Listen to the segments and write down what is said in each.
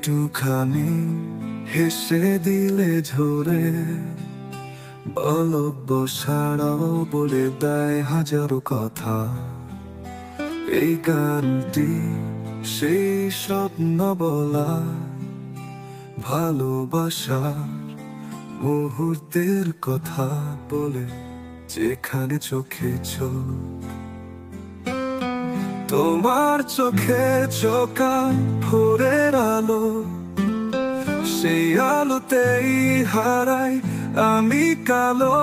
একটুখানি হেসে দিলে ঝরে, ভালোবাসারাও বলে দেয় হাজারো কথা। এই গানটি সেই স্বপ্ন বলা, ভালোবাসার মুহূর্তের কথা বলে, যেখানে চোখে চোখ। তোমার চোখে চোখা ভোরের আলো, সেই আলোতেই হারাই আমি কালো।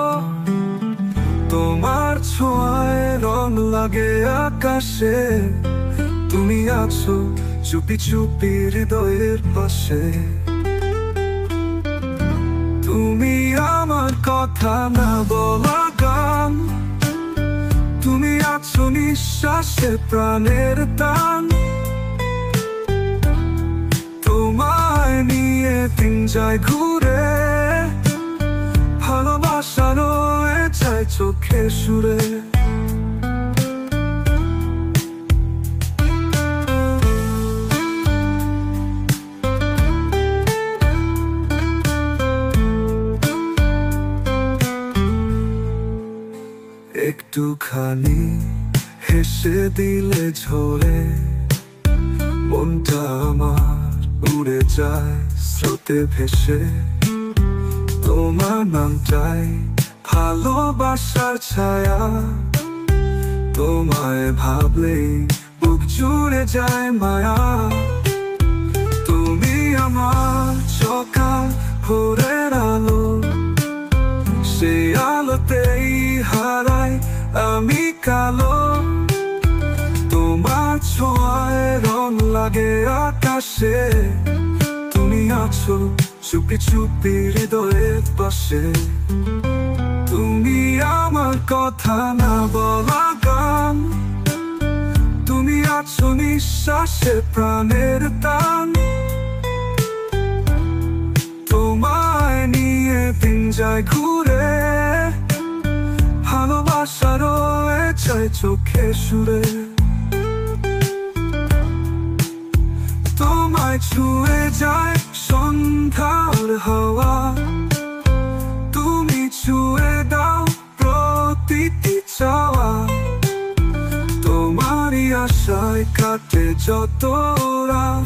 তোমার ছোঁয়ায় রং লাগে আকাশে, তুমি আছো চুপি চুপি হৃদয়ের পাশে। তুমি আমার কথা না বলা গান, তুমি আছো নিঃশ্বাসে প্রাণের টান। তোমায় নিয়ে দিন যায় ঘুরে, ভালোবাসা রয়ে যায় চোখে সুরে। একটুখানি হেসে দিলে ঝরে, মনটা আমার উড়ে যায় স্রোতে ভেসে। তোমার নামটাই ভালোবাসার ছায়া, তোমায় ভাবলেই বুক জুড়ে যায় মায়া। তুমি আমার চোখা ভোরের আলো, সেই আলোতেই হারাই আমি কালো। তোমার ছোঁয়ায় রং লাগে আকাশে, তুমি আছো চুপি চুপি হৃদয়ের পাশে। তুমি আমার কথা না বলা গান, তুমি আছো নিঃশ্বাসে প্রাণের টান। তোমায় নিয়ে দিন যায় ঘুরে, ভালোবাসা রয়ে যায় চোখে সুরে। তোমায় ছুঁয়ে যায় সন্ধ্যার হাওয়া, তুমি ছুঁয়ে দাও প্রতিটি চাওয়া। তোমারই আশায় কাটে যত রাত,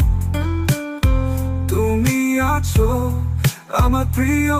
তুমি আছো আমার প্রিয়।